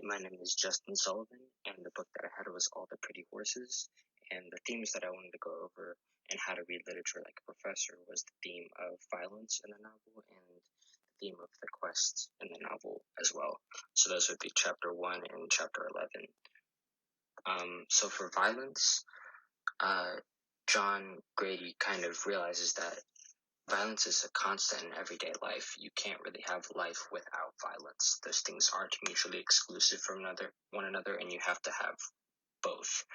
my name is Justin Sullivan, and the book that I had was All the Pretty Horses. And the themes that I wanted to go over and how to read literature like a professor was the theme of violence in the novel and the theme of the quest in the novel as well. So those would be chapter 1 and chapter 11. So for violence, John Grady kind of realizes that violence is a constant in everyday life. You can't really have life without violence. Those things aren't mutually exclusive from one another, and you have to have both.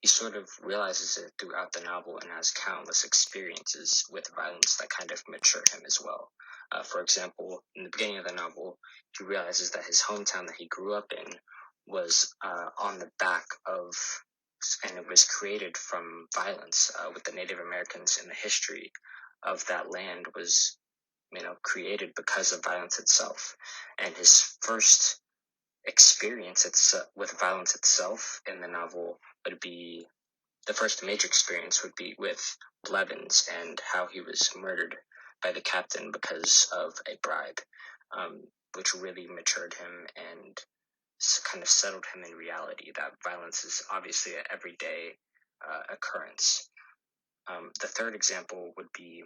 He sort of realizes it throughout the novel and has countless experiences with violence that kind of mature him as well. For example, in the beginning of the novel, he realizes that his hometown that he grew up in was on the back of, and it was created from violence with the Native Americans, and the history of that land was, created because of violence itself. And his first experience with violence itself in the novel would be the first major experience would be with Blevins and how he was murdered by the captain because of a bribe, which really matured him and kind of settled him in reality that violence is obviously an everyday occurrence. The third example would be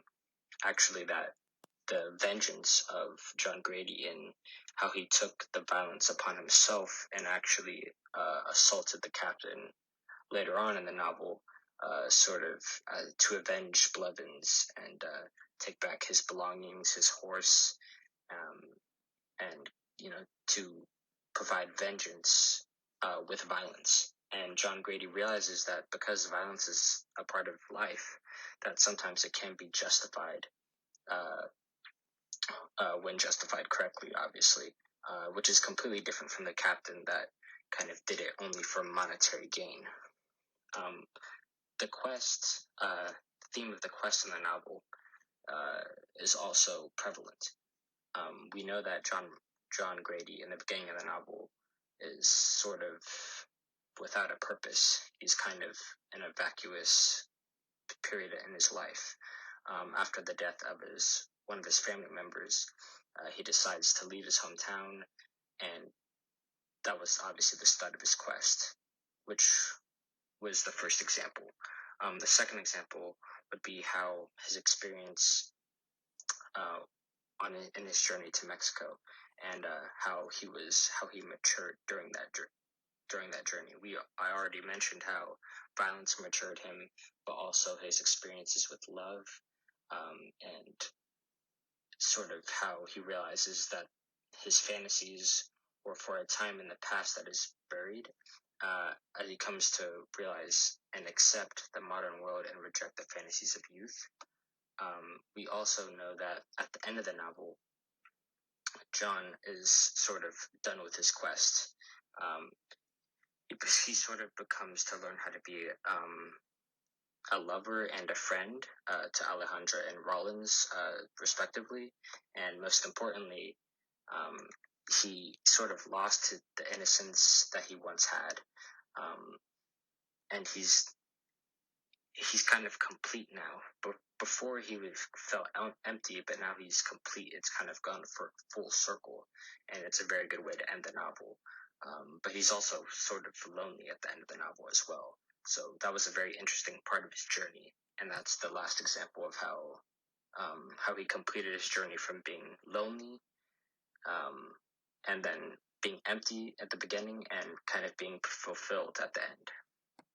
actually that the vengeance of John Grady and how he took the violence upon himself and actually assaulted the captain later on in the novel, to avenge Blevins and take back his belongings, his horse, and to provide vengeance with violence. And John Grady realizes that because violence is a part of life, that sometimes it can be justified when justified correctly, obviously, which is completely different from the captain that kind of did it only for monetary gain. The quest, the theme of the quest in the novel is also prevalent. We know that John Grady in the beginning of the novel is sort of without a purpose. He's kind of in a vacuous period in his life. After the death of one of his family members, he decides to leave his hometown, and that was obviously the start of his quest, which was the first example. The second example would be how his experience in his journey to Mexico, and how he matured during that journey. I already mentioned how violence matured him, but also his experiences with love, and sort of how he realizes that his fantasies were for a time in the past that is buried, as he comes to realize and accept the modern world and reject the fantasies of youth. We also know that at the end of the novel, John is sort of done with his quest. He sort of becomes to learn how to be a lover and a friend to Alejandra and Rollins, respectively. And most importantly, he sort of lost the innocence that he once had. And he's kind of complete now. But before he felt empty, but now he's complete. It's kind of gone for full circle, and it's a very good way to end the novel. But he's also sort of lonely at the end of the novel as well. So that was a very interesting part of his journey, and that's the last example of how he completed his journey from being lonely, and then being empty at the beginning, and kind of being fulfilled at the end.